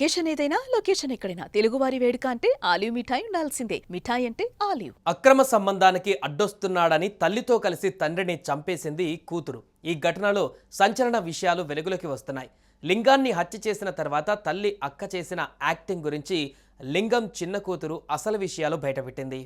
Occasion ఏదైనా location ఎక్కడైనా తెలుగువారి వేడుక అంటే ఆలివ్ మిఠాయి ఉండాల్సిందే. మిఠాయి అంటే ఆలివ్. అక్రమ సంబంధానికి అడ్డొస్తున్నాడని తల్లితో కలిసి తండ్రిని చంపేసింది కూతురు. ఈ ఘటనలో సంచలన విషయాలు వెలుగులోకి వస్తున్నాయి. లింగాన్ని హత్య చేసిన తర్వాత తల్లి అక్క చేసిన యాక్టింగ్ గురించి లింగం చిన్న కూతురు అసలు విషయాలు బయటపెట్టింది.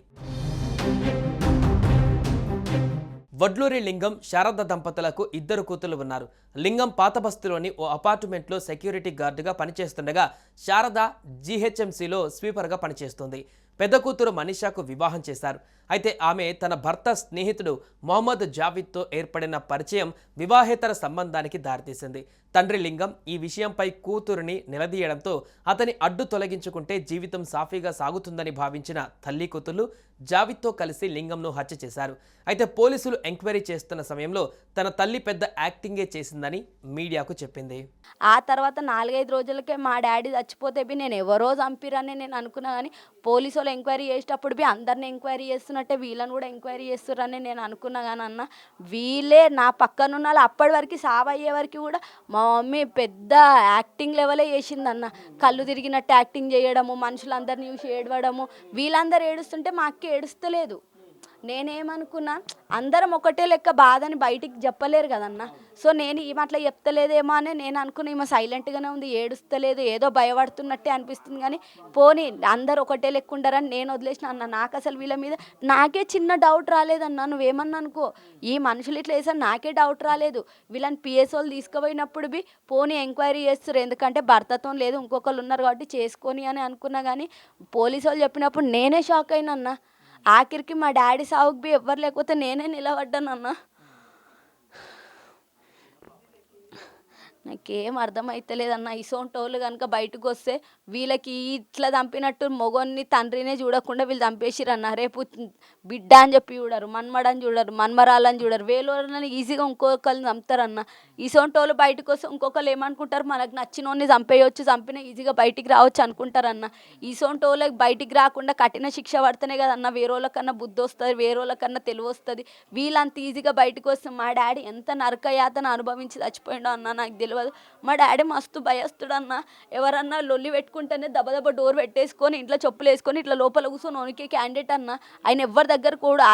వడ్లూరి లింగం శారద దంపతులకు ఇద్దరు కూతుళ్లు ఉన్నారు. లింగం పాతబస్తీలోని ఓ అపార్ట్మెంట్లో సెక్యూరిటీ గార్డుగా పనిచేస్తుండగా శారద జీహెచ్ఎంసీలో స్వీపర్గా పనిచేస్తుంది. పెద్ద కూతురు మనీషాకు వివాహం చేశారు. అయితే ఆమె తన భర్త స్నేహితుడు మొహమ్మద్ జావీద్తో ఏర్పడిన పరిచయం వివాహేతర సంబంధానికి దారితీసింది. తండ్రి లింగం ఈ విషయంపై కూతురుని నిలదీయడంతో అతని అడ్డు తొలగించుకుంటే జీవితం సాఫీగా సాగుతుందని భావించిన తల్లి కూతుళ్లు జావీద్తో కలిసి లింగంను హత్య చేశారు. అయితే పోలీసులు ఎంక్వైరీ చేస్తున్న సమయంలో తన తల్లి పెద్ద యాక్టింగే చేసిందని మీడియాకు చెప్పింది. ఆ తర్వాత 4-5 రోజులకే మా డాడీ చచ్చిపోతే నేను ఎవరో చంపిరని నేను అనుకున్నా, కానీ పోలీసు వాళ్ళు ఎంక్వైరీ చేసేటప్పుడు అందరిని ఎంక్వైరీ చేస్తున్నట్టే వీళ్ళని కూడా ఎంక్వైరీ చేస్తారని నేను అనుకున్నా. కానీ అన్న వీళ్ళే నా పక్కన ఉన్న అప్పటి వరకు సావయ్యే వరకు కూడా మా మమ్మీ పెద్ద యాక్టింగ్ లెవెలే చేసిందన్న. కళ్ళు తిరిగినట్టు యాక్టింగ్ చేయడము, మనుషులందరినీ చూసి ఏడవడము. వీళ్ళందరూ ఏడుస్తుంటే మా అక్క ఏడుస్తలేదు. నేనేమనుకున్నా, అందరం ఒకటే లెక్క బాధని బయటికి చెప్పలేరు కదన్న. సో నేను ఈమె అట్లా చెప్తలేదేమో అని నేను అనుకున్నా. ఈమె సైలెంట్గానే ఉంది, ఏడుస్తలేదు, ఏదో భయపడుతున్నట్టే అనిపిస్తుంది. కానీ పోనీ అందరు ఒకటే లెక్క ఉండరని నేను వదిలేసిన అన్న. నాకు అసలు వీళ్ళ మీద నాకే చిన్న డౌట్ రాలేదన్న. నువ్వేమన్నా అనుకో, ఈ మనుషులు ఇట్లా వేసారు నాకే డౌట్ రాలేదు. వీళ్ళని పిఎస్ వాళ్ళు తీసుకుపోయినప్పుడు పోనీ ఎంక్వైరీ చేస్తారు, ఎందుకంటే భర్తతో లేదు ఇంకొకరు ఉన్నారు కాబట్టి చేసుకొని అని అనుకున్నా. కానీ పోలీసు వాళ్ళు చెప్పినప్పుడు నేనే షాక్ అయినా. ఆఖరికి మా డాడీ సావుకి ఎవ్వరు లేకపోతే నేనే నిలబడ్డానన్న. నాకేం అర్థమైతలేదన్న. ఇసోంటోళ్ళు కనుక బయటకు వస్తే వీళ్ళకి ఇట్లా చంపినట్టు మొగోన్ని తండ్రినే చూడకుండా వీళ్ళు చంపేసిరన్న. రేపు బిడ్డ అని చెప్పి చూడరు, మన్మడని చూడరు, మన్మరాలని చూడరు, వేలోళ్ళని ఈజీగా ఇంకొకరిని చంపుతారన్న. ఇసోంటోళ్ళు బయటకు వస్తే ఇంకొకరు ఏమనుకుంటారు, మనకు నచ్చినోన్ని చంపేయచ్చు, చంపిన ఈజీగా బయటికి రావచ్చు అనుకుంటారన్న. ఇసోంటోళ్ళకి బయటికి రాకుండా కఠిన శిక్ష పడితేనే కదన్న వేరేళ్ళకన్నా బుద్ధి వస్తుంది, వేరేళ్ళకన్నా తెలివి వస్తుంది. వీళ్ళంత ఈజీగా బయటకు వస్తే మా డాడీ ఎంత నరకయాతన అనుభవించి చచ్చిపోయిండో అన్న నాకు తెలియదు. మా డాడీ మస్తు భయస్తుడన్న. ఎవరన్నా లొల్లి పెట్టుకుంటేనే దబదబ డోర్ పెట్టేసుకొని ఇంట్లో చెప్పులు వేసుకొని ఇట్లా లోపల కూర్చొని వణికే క్యాండిడేట్ అన్న. ఆయన ఎవరి దగ్గర కూడా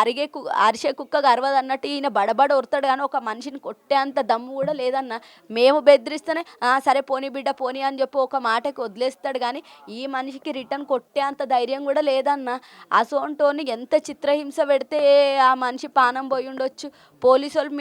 అరిసే కుక్క గర్వదు అన్నట్టు ఈయన బడబడ ఒరుతాడు, కానీ ఒక మనిషిని కొట్టే అంత దమ్ము కూడా లేదన్న. మేము బెదిరిస్తేనే సరే పోనీ బిడ్డ పోనీ అని చెప్పి ఒక మాటకి వదిలేస్తాడు, కానీ ఈ మనిషికి రిటర్న్ కొట్టే అంత ధైర్యం కూడా లేదన్న. అసోంటోని ఎంత చిత్రహింస పెడితే ఆ మనిషి పానం పోయి ఉండొచ్చు. పోలీసు వాళ్ళు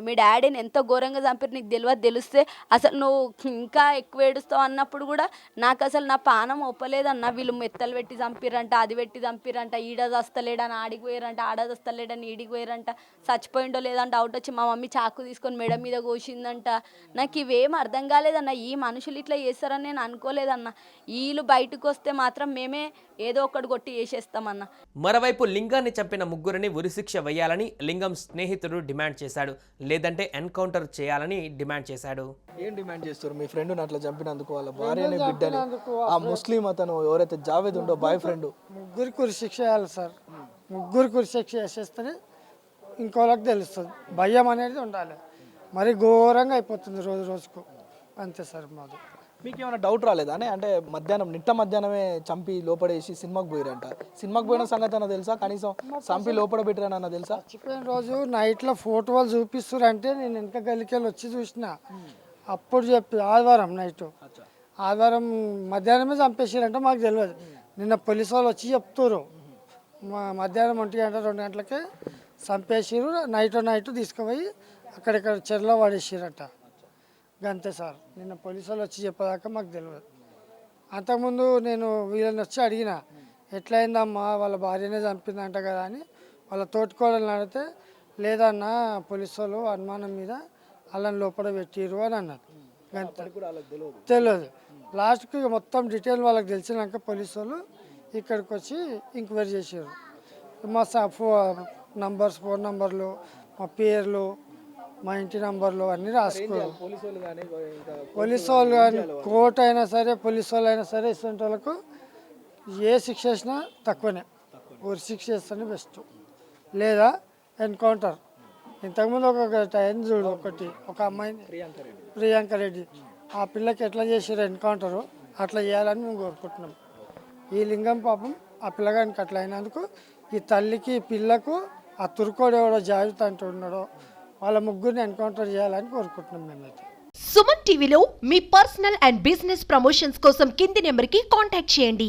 మీ డాడీని ఎంత ఘోరంగా చంపారు నీకు తెలిస్తే అసలు నువ్వు ఇంకా ఎక్కువ ఏడుస్తావు అన్నప్పుడు కూడా నాకు అసలు నా పానం ఒప్పలేదన్న. వీళ్ళు మెత్తలు పెట్టి చంపిరంట, అది పెట్టి చంపిరంట, ఈడ చస్తలేడని ఆడికి పోయారంట, ఆడ చస్తలేడని ఈడికి పోయారంట, చచ్చిపోయిండో లేదంటే డౌట్ వచ్చి మా మమ్మీ చాకు తీసుకొని మెడ మీద కోసిందంట. నాకు ఇవేం అర్థం కాలేదన్న. ఈ మనుషులు ఇట్లా చేస్తారని నేను అనుకోలేదన్న. వీళ్ళు బయటకు వస్తే మాత్రం మేమే ఏదో ఒకటి కొట్టి చేసేస్తామన్న. మరోవైపు లింగాన్ని చంపిన ముగ్గురిని ఉరిశిక్ష వేయాలని లింగం స్నేహితుడు డిమాండ్ చేశాడు. లేదంటే ఎన్కౌంటర్ చేయాలని డిమాండ్ చేశాడు. ఏం డిమాండ్ చేస్తారు? మీ ఫ్రెండ్ అట్లా చంపినందుకు వాళ్ళ భార్యని బిడ్డని ఆ ముస్లిం అతను ఎవరైతే జావేద్ ఉండో బాయ్ ఫ్రెండ్ ముగ్గురికి ఉరిశిక్ష వేయాలి సార్. ముగ్గురికి ఉరిశిక్ష వేసేస్తేనే ఇంకోళ్ళకి తెలుస్తుంది. భయం అనేది ఉండాలి. మరి ఘోరంగా అయిపోతుంది రోజు రోజుకు. అంతే సార్ మాది. మీకు ఏమైనా డౌట్ రాలేదా అంటే నిట్ట మధ్యాహ్నమే చంపి లోపడేసి సినిమాకి పోయారంట. సినిమాకి పోయిన సంగతి అన్న తెలుసా? కనీసం చంపి లోపల పెట్టారన్న తెలుసా? చచ్చిపోయిన రోజు నైట్లో ఫోటోలు చూపిస్తారంటే నేను వెనక గలికెళ్ళి వచ్చి చూసిన. అప్పుడు చెప్పి ఆదివారం నైట్, ఆదివారం మధ్యాహ్నమే చంపేసారంటే మాకు తెలియదు. నిన్న పోలీసు వాళ్ళు వచ్చి చెప్తారు మధ్యాహ్నం 1 గంట 2 గంటలకే చంపేసారు. నైట్ తీసుకుపోయి అక్కడిక్కడ చెరలో పడేసారట. అంతే సార్. నిన్న పోలీసు వాళ్ళు వచ్చి చెప్పేదాకా మాకు తెలియదు. అంతకుముందు నేను వీళ్ళని వచ్చి అడిగిన, ఎట్లయిందమ్మా వాళ్ళ భార్యనే చంపిందంట కదా అని. వాళ్ళ తోటికోడని అడిగితే లేదన్నా పోలీసు వాళ్ళు అనుమానం మీద వాళ్ళని లోపల పెట్టిరు అని అన్నారు. తెలియదు. లాస్ట్కి మొత్తం డీటెయిల్ వాళ్ళకి తెలిసినాక పోలీసు వాళ్ళు ఇక్కడికి వచ్చి ఎంక్వైరీ చేసారు. మా ఫోన్ నంబర్లు, మా పేర్లు, మా ఇంటి నంబర్లు అన్నీ రాసుకోరు. పోలీసు వాళ్ళు కానీ కోర్టు అయినా సరే పోలీసు వాళ్ళు అయినా సరే ఇటువంటి వాళ్ళకు ఏ శిక్ష వేసినా తక్కువనే. ఊరి శిక్ష వేస్తేనే బెస్ట్, లేదా ఎన్కౌంటర్. ఇంతకుముందు ఒక అయింది చూడు, ఒక అమ్మాయిని ప్రియాంక రెడ్డి, ఆ పిల్లకి ఎట్లా చేసారు ఎన్కౌంటరు. అట్లా చేయాలని మేము కోరుకుంటున్నాం. ఈ లింగం పాపం ఆ పిల్లగానికి అట్లా అయినందుకు ఈ తల్లికి పిల్లకు ఆ తుర్కోడు ఎవడో జాగ్రత్త అంటూ ఉన్నాడో వాళ్ళ ముగ్గురిని ఎన్కౌంటర్ చేయాలని కోరుకుంటున్నాం మేమైతే. సుమన్ టీవీలో మీ పర్సనల్ అండ్ బిజినెస్ ప్రమోషన్స్ కోసం కింది నెంబర్కి కాంటాక్ట్ చేయండి.